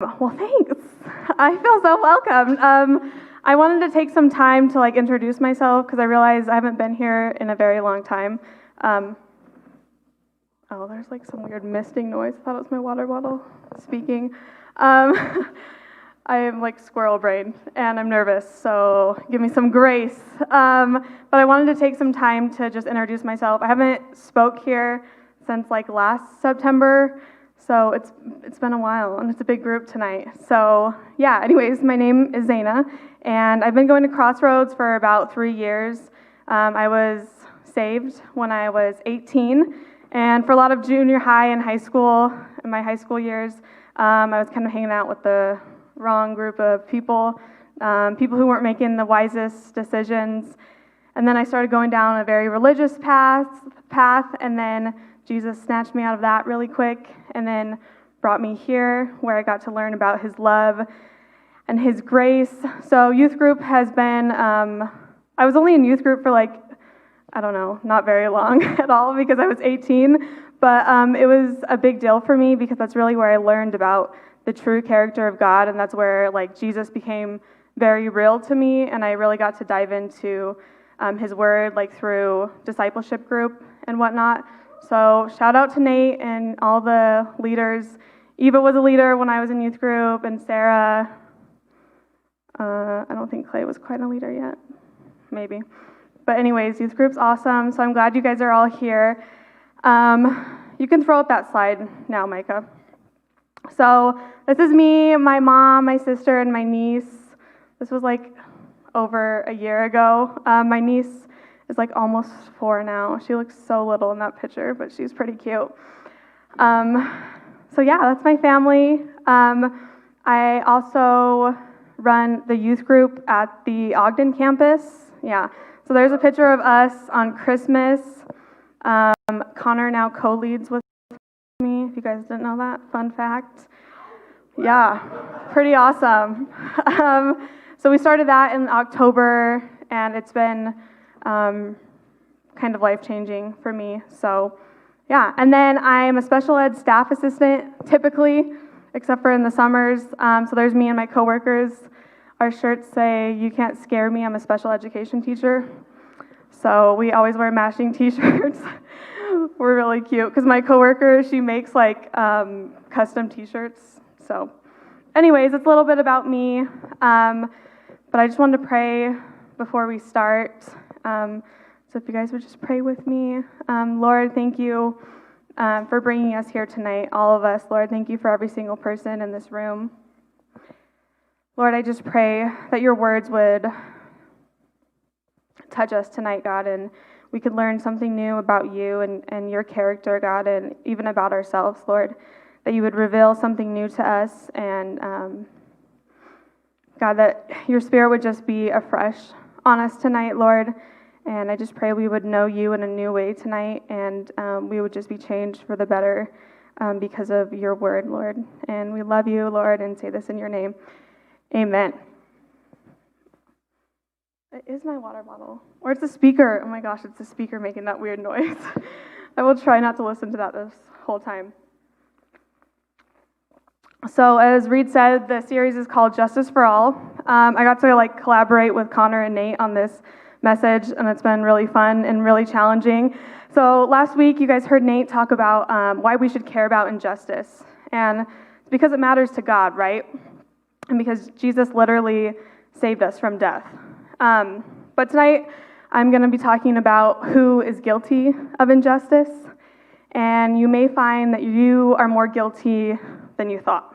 Well, thanks. I feel so welcome. I wanted to take some time to introduce myself because I realized I haven't been here in a very long time. Oh, there's some weird misting noise. I thought it was my water bottle speaking. I am squirrel brain and I'm nervous, so give me some grace. But I wanted to take some time to just introduce myself. I haven't spoke here since last September. So it's been a while, and it's a big group tonight. So yeah, anyways, my name is Zaina, and I've been going to Crossroads for about 3 years. I was saved when I was 18, and for a lot of junior high and high school, in my high school years, I was kind of hanging out with the wrong group of people, people who weren't making the wisest decisions. And then I started going down a very religious path, and then Jesus snatched me out of that really quick and then brought me here where I got to learn about his love and his grace. So youth group has been, I was only in youth group for I don't know, not very long at all because I was 18, but it was a big deal for me because that's really where I learned about the true character of God, and that's where Jesus became very real to me, and I really got to dive into his word through discipleship group and whatnot. So shout out to Nate and all the leaders. Eva was a leader when I was in youth group, and Sarah, I don't think Clay was quite a leader yet, maybe. But anyways, youth group's awesome, so I'm glad you guys are all here. You can throw up that slide now, Micah. So this is me, my mom, my sister, and my niece. This was over a year ago. My niece is almost 4 now. She looks so little in that picture, but she's pretty cute. So yeah, that's my family. I also run the youth group at the Ogden campus. Yeah, so there's a picture of us on Christmas. Connor now co-leads with me, if you guys didn't know that. Fun fact. Yeah, pretty awesome. So we started that in October, and it's been kind of life-changing for me. So yeah, and then I'm a special ed staff assistant typically, except for in the summers. So there's me and my coworkers. Our shirts say, "You can't scare me, I'm a special education teacher." So we always wear matching t-shirts. We're really cute because my coworker, she makes custom t-shirts. So anyways, it's a little bit about me, but I just wanted to pray before we start. So if you guys would just pray with me. Lord, thank you for bringing us here tonight, all of us. Lord, thank you for every single person in this room. Lord, I just pray that your words would touch us tonight, God, and we could learn something new about you and your character, God, and even about ourselves, Lord, that you would reveal something new to us, and God, that your spirit would just be afresh on us tonight, Lord, and I just pray we would know you in a new way tonight, and we would just be changed for the better because of your word, Lord, and we love you, Lord, and say this in your name. Amen. It is my water bottle. Or it's a speaker. Oh my gosh, it's the speaker making that weird noise. I will try not to listen to that this whole time. So as Reed said, the series is called Justice for All. I got to collaborate with Connor and Nate on this message, and it's been really fun and really challenging. So last week, you guys heard Nate talk about why we should care about injustice. And it's because it matters to God, right? And because Jesus literally saved us from death. But tonight, I'm going to be talking about who is guilty of injustice, and you may find that you are more guilty than you thought.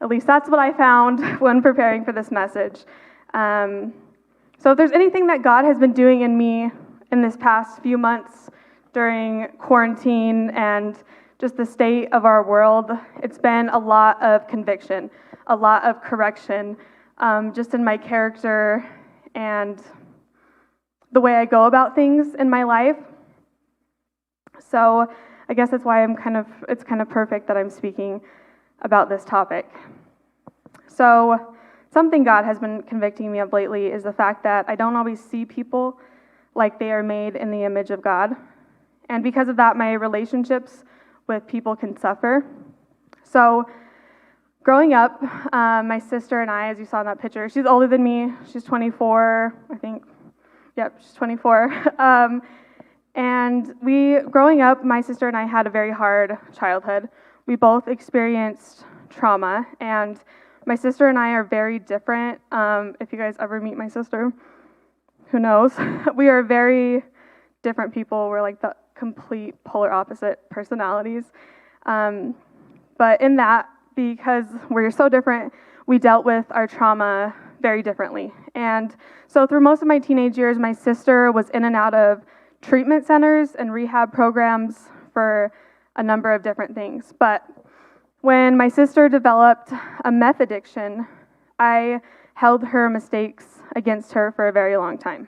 At least that's what I found when preparing for this message. So if there's anything that God has been doing in me in this past few months during quarantine and just the state of our world, it's been a lot of conviction, a lot of correction, just in my character and the way I go about things in my life. So I guess that's why it's kind of perfect that I'm speaking about this topic. So something God has been convicting me of lately is the fact that I don't always see people like they are made in the image of God. And because of that, my relationships with people can suffer. So Growing up, my sister and I, as you saw in that picture, she's older than me. She's 24, I think. Yep, she's 24. Growing up, my sister and I had a very hard childhood. We both experienced trauma, and my sister and I are very different. If you guys ever meet my sister, who knows? We are very different people. We're like the complete polar opposite personalities. But in that, because we're so different, we dealt with our trauma very differently. And so through most of my teenage years, my sister was in and out of treatment centers and rehab programs for a number of different things. But when my sister developed a meth addiction, I held her mistakes against her for a very long time.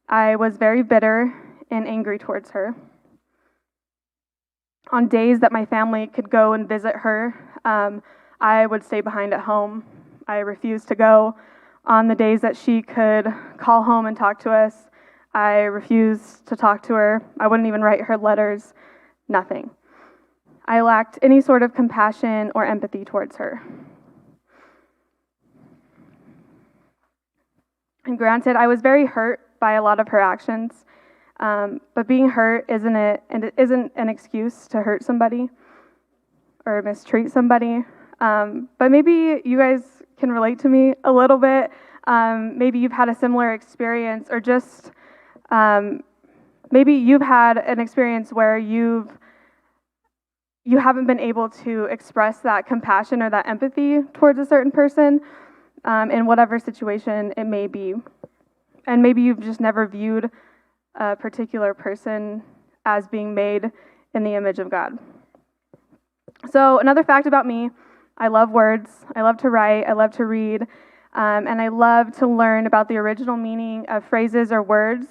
I was very bitter and angry towards her. On days that my family could go and visit her, I would stay behind at home. I refused to go. On the days that she could call home and talk to us, I refused to talk to her. I wouldn't even write her letters, nothing. I lacked any sort of compassion or empathy towards her. And granted, I was very hurt by a lot of her actions, but being hurt isn't an excuse to hurt somebody or mistreat somebody. But maybe you guys can relate to me a little bit. Maybe you've had a similar experience, or just maybe you've had an experience where you haven't been able to express that compassion or that empathy towards a certain person in whatever situation it may be. And maybe you've just never viewed a particular person as being made in the image of God. So another fact about me, I love words, I love to write, I love to read, and I love to learn about the original meaning of phrases or words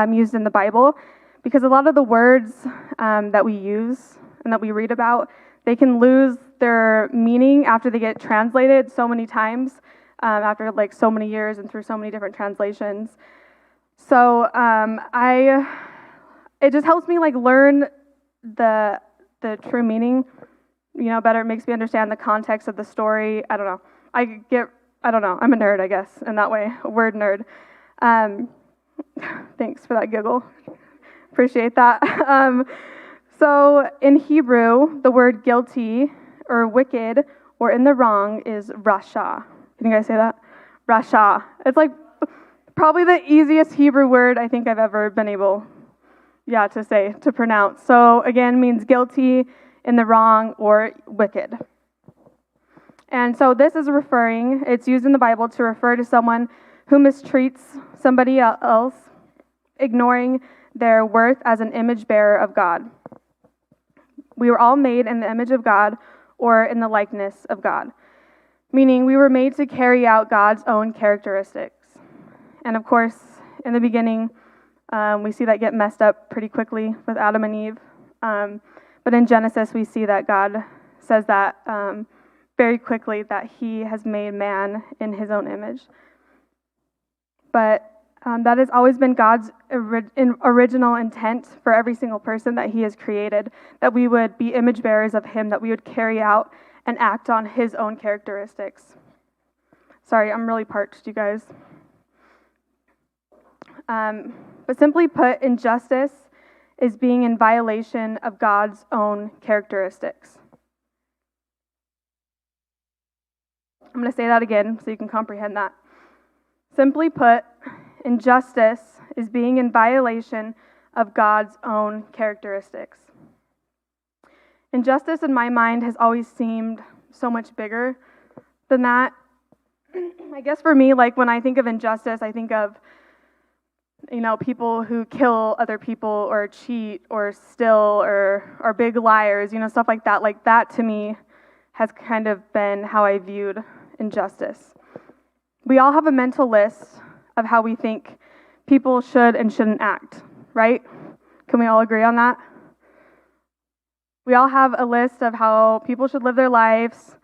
used in the Bible, because a lot of the words that we use and that we read about, they can lose their meaning after they get translated so many times, after like so many years and through so many different translations. So it just helps me like learn the true meaning, better. It makes me understand the context of the story. I don't know. I'm a nerd, I guess, in that way, a word nerd. Thanks for that giggle. Appreciate that. So in Hebrew, the word guilty or wicked or in the wrong is rasha. Can you guys say that? Rasha. It's like probably the easiest Hebrew word I think I've ever been able, to pronounce. So again, means guilty, in the wrong, or wicked. And so this is it's used in the Bible to refer to someone who mistreats somebody else, ignoring their worth as an image bearer of God. We were all made in the image of God or in the likeness of God, meaning we were made to carry out God's own characteristics. And of course, in the beginning, we see that get messed up pretty quickly with Adam and Eve. But in Genesis, we see that God says that very quickly, that he has made man in his own image. But that has always been God's original intent for every single person that he has created, that we would be image bearers of him, that we would carry out and act on his own characteristics. Sorry, I'm really parched, you guys. But simply put, injustice is being in violation of God's own characteristics. I'm going to say that again so you can comprehend that. Simply put, injustice is being in violation of God's own characteristics. Injustice in my mind has always seemed so much bigger than that. I guess for me, like when I think of injustice, I think of people who kill other people or cheat or steal or are big liars, stuff like that. Like that to me has kind of been how I viewed injustice. We all have a mental list of how we think people should and shouldn't act, right? Can we all agree on that? We all have a list of how people should live their lives,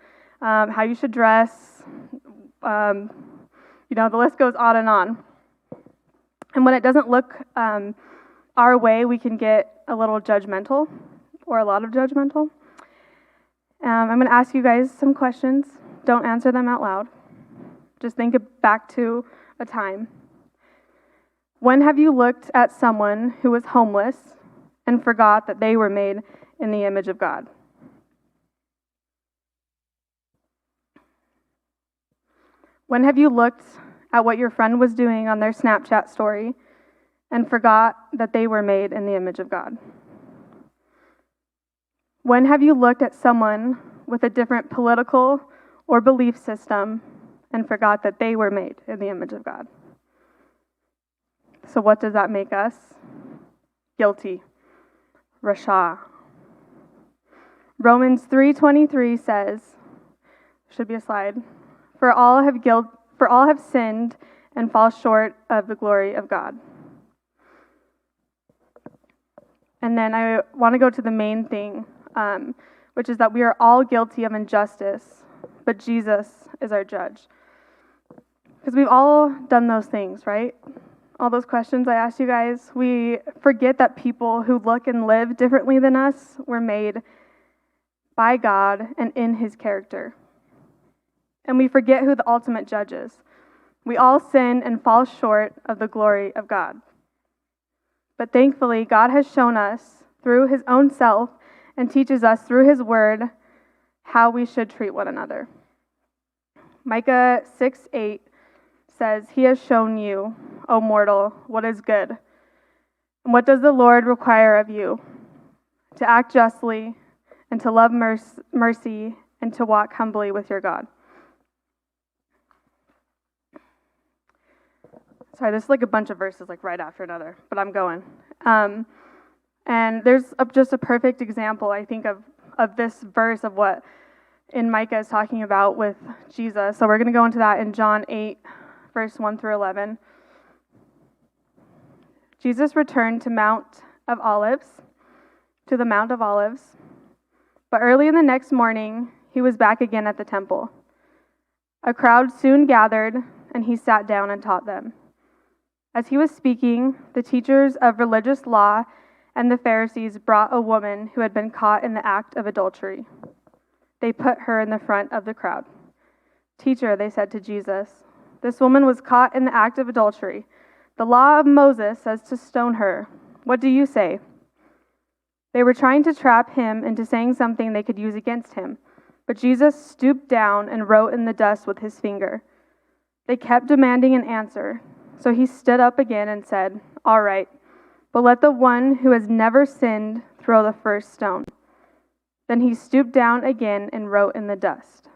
how you should dress. The list goes on and on. And when it doesn't look our way, we can get a little judgmental or a lot of judgmental. I'm going to ask you guys some questions. Don't answer them out loud. Just think back to a time. When have you looked at someone who was homeless and forgot that they were made in the image of God? When have you looked at what your friend was doing on their Snapchat story and forgot that they were made in the image of God? When have you looked at someone with a different political or belief system and forgot that they were made in the image of God? So what does that make us? Guilty. Rasha. Romans 3:23 says, should be a slide, for all have sinned and fall short of the glory of God. And then I want to go to the main thing, which is that we are all guilty of injustice, but Jesus is our judge. Because we've all done those things, right? All those questions I asked you guys, we forget that people who look and live differently than us were made by God and in His character. And we forget who the ultimate judge is. We all sin and fall short of the glory of God. But thankfully, God has shown us through His own self and teaches us through His word how we should treat one another. Micah 6:8 says, He has shown you, O mortal, what is good. And what does the Lord require of you? To act justly and to love mercy and to walk humbly with your God. Sorry, there's like a bunch of verses like right after another, but I'm going. And there's just a perfect example, I think, of this verse of what in Micah is talking about with Jesus. So we're going to go into that in John 8, verse 1 through 11. Jesus returned to the Mount of Olives, but early in the next morning, he was back again at the temple. A crowd soon gathered, and he sat down and taught them. As he was speaking, the teachers of religious law and the Pharisees brought a woman who had been caught in the act of adultery. They put her in the front of the crowd. Teacher, they said to Jesus, this woman was caught in the act of adultery. The law of Moses says to stone her. What do you say? They were trying to trap him into saying something they could use against him, but Jesus stooped down and wrote in the dust with his finger. They kept demanding an answer. So he stood up again and said, all right, but let the one who has never sinned throw the first stone. Then he stooped down again and wrote in the dust.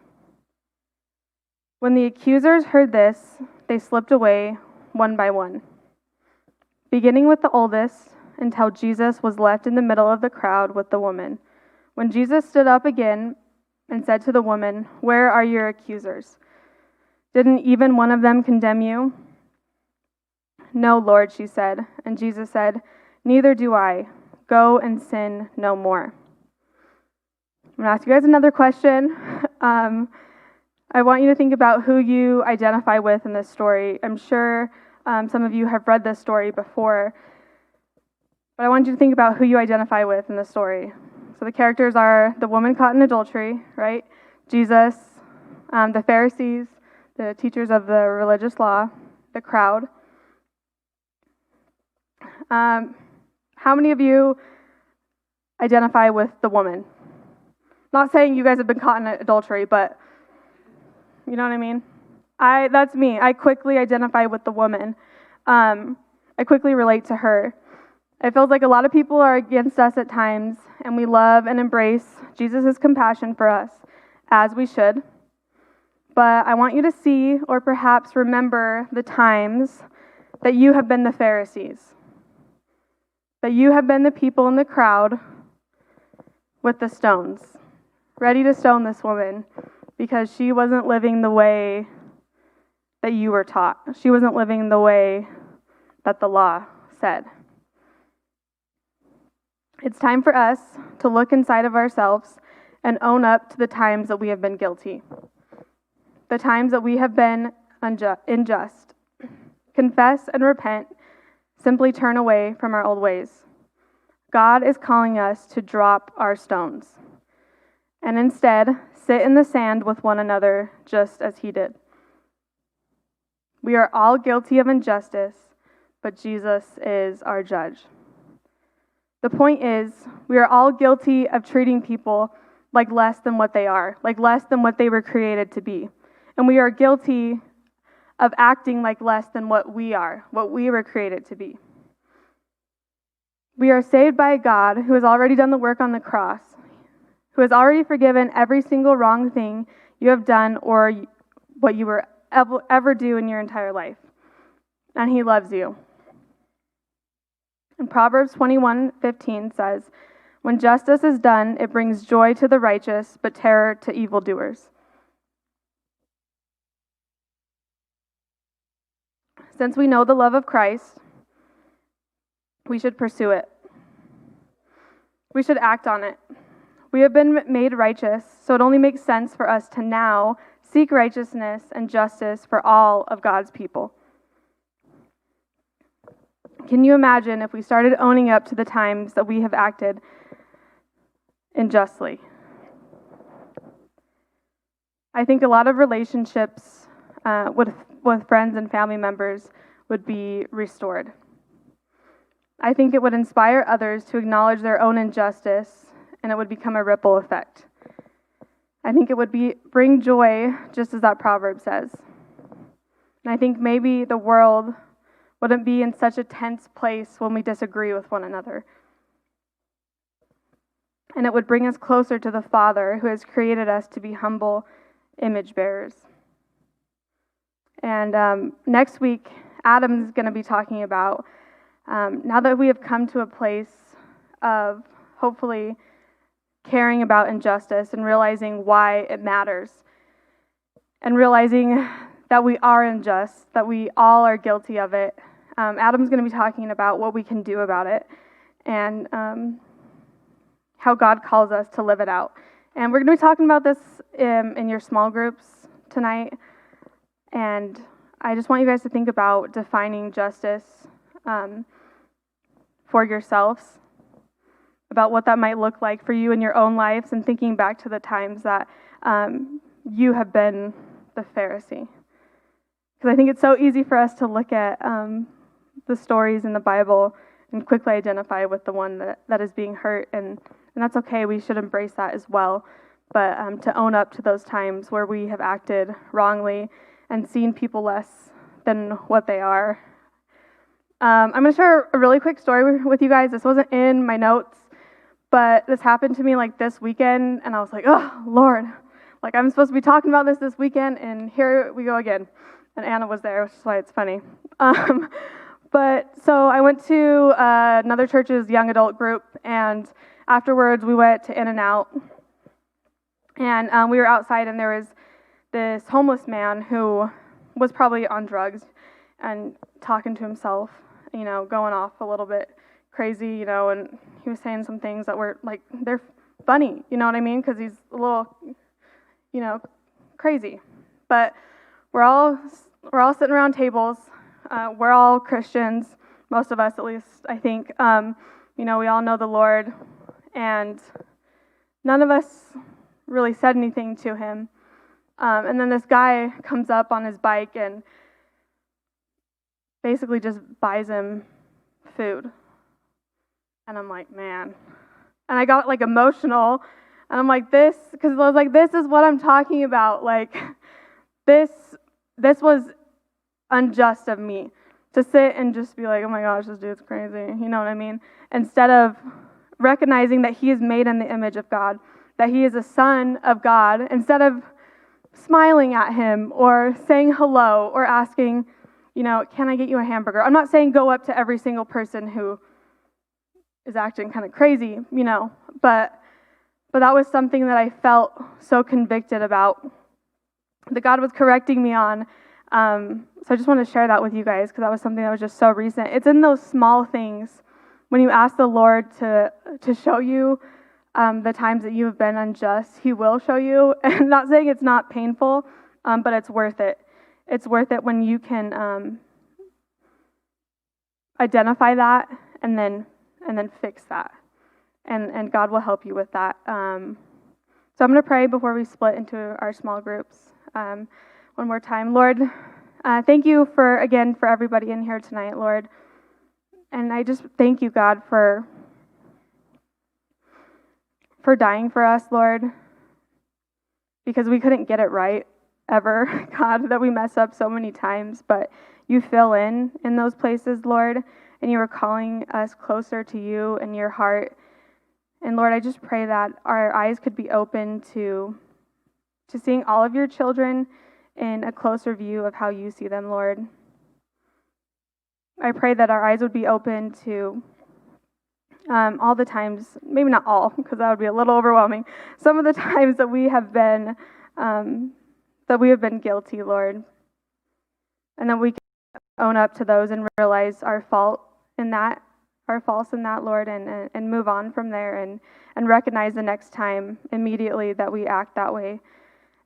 When the accusers heard this, they slipped away one by one, beginning with the oldest, until Jesus was left in the middle of the crowd with the woman. When Jesus stood up again and said to the woman, where are your accusers? Didn't even one of them condemn you? No, Lord, she said. And Jesus said, neither do I. Go and sin no more. I'm going to ask you guys another question. I want you to think about who you identify with in this story. I'm sure some of you have read this story before, but I want you to think about who you identify with in the story. So the characters are the woman caught in adultery, right? Jesus, the Pharisees, the teachers of the religious law, the crowd. How many of you identify with the woman? Not saying you guys have been caught in adultery, but you know what I mean? That's me. I quickly identify with the woman. I quickly relate to her. It feels like a lot of people are against us at times, and we love and embrace Jesus' compassion for us, as we should. But I want you to see, or perhaps remember, the times that you have been the Pharisees. That you have been the people in the crowd with the stones, ready to stone this woman because she wasn't living the way that you were taught. She wasn't living the way that the law said. It's time for us to look inside of ourselves and own up to the times that we have been guilty, the times that we have been unjust. Confess and repent. Simply turn away from our old ways. God is calling us to drop our stones. and instead sit in the sand with one another just as he did. We are all guilty of injustice, but Jesus is our judge. The point is, we are all guilty of treating people like less than what they are, like less than what they were created to be. And we are guilty of acting like less than what we are, what we were created to be. We are saved by a God who has already done the work on the cross, who has already forgiven every single wrong thing you have done or what you will ever do in your entire life. And he loves you. And Proverbs 21:15 says, "When justice is done, it brings joy to the righteous, but terror to evildoers." Since we know the love of Christ, we should pursue it. We should act on it. We have been made righteous, so it only makes sense for us to now seek righteousness and justice for all of God's people. Can you imagine if we started owning up to the times that we have acted unjustly? I think a lot of relationships with friends and family members would be restored. I think it would inspire others to acknowledge their own injustice, and it would become a ripple effect. I think it would bring joy, just as that proverb says. And I think maybe the world wouldn't be in such a tense place when we disagree with one another. And it would bring us closer to the Father who has created us to be humble image bearers. And next week, Adam's going to be talking about now that we have come to a place of hopefully caring about injustice and realizing why it matters, and realizing that we are unjust, that we all are guilty of it. Adam's going to be talking about what we can do about it and how God calls us to live it out. And we're going to be talking about this in your small groups tonight. And I just want you guys to think about defining justice for yourselves, about what that might look like for you in your own lives, and thinking back to the times that you have been the Pharisee. Because I think it's so easy for us to look at the stories in the Bible and quickly identify with the one that is being hurt, and that's okay. We should embrace that as well. But to own up to those times where we have acted wrongly and seen people less than what they are. I'm going to share a really quick story with you guys. This wasn't in my notes, but this happened to me like this weekend, and I was like, oh, Lord. Like, I'm supposed to be talking about this weekend, and here we go again. And Anna was there, which is why it's funny. But so I went to another church's young adult group, and afterwards we went to In-N-Out. And we were outside, and there was this homeless man who was probably on drugs and talking to himself, going off a little bit crazy, and he was saying some things that were like, they're funny, you know what I mean? Because he's a little, crazy. But we're all sitting around tables. We're all Christians, most of us at least, I think. We all know the Lord, and none of us really said anything to him. And then this guy comes up on his bike and basically just buys him food. And I'm like, man. And I got like emotional, and I'm like, this is what I'm talking about. Like, this was unjust of me to sit and just be like, oh my gosh, this dude's crazy. You know what I mean? Instead of recognizing that he is made in the image of God, that he is a son of God, instead of smiling at him or saying hello or asking, can I get you a hamburger? I'm not saying go up to every single person who is acting kind of crazy, but that was something that I felt so convicted about, that God was correcting me on. So I just want to share that with you guys, because that was something that was just so recent. It's in those small things when you ask the Lord to show you the times that you have been unjust. He will show you. And I'm not saying it's not painful, but it's worth it. It's worth it when you can identify that and then fix that. And God will help you with that. So I'm going to pray before we split into our small groups. One more time, Lord, thank you for everybody in here tonight, Lord. And I just thank you, God, for dying for us, Lord, because we couldn't get it right ever, God, that we mess up so many times, but you fill in those places, Lord, and you are calling us closer to you and your heart. And Lord, I just pray that our eyes could be open to seeing all of your children in a closer view of how you see them, Lord. I pray that our eyes would be open to all the times, maybe not all, because that would be a little overwhelming. Some of the times that we have been guilty, Lord, and that we can own up to those and realize our faults in that, Lord, and move on from there and recognize the next time immediately that we act that way,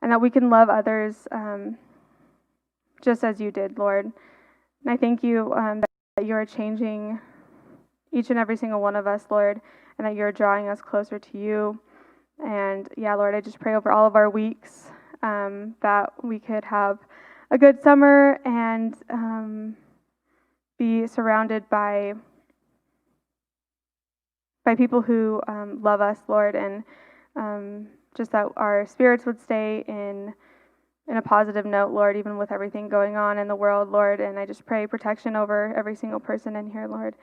and that we can love others just as you did, Lord. And I thank you that you are changing each and every single one of us, Lord, and that you're drawing us closer to you. And yeah, Lord, I just pray over all of our weeks that we could have a good summer and be surrounded by people who love us, Lord, and just that our spirits would stay in a positive note, Lord, even with everything going on in the world, Lord. And I just pray protection over every single person in here, Lord,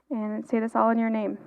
and say this all in your name.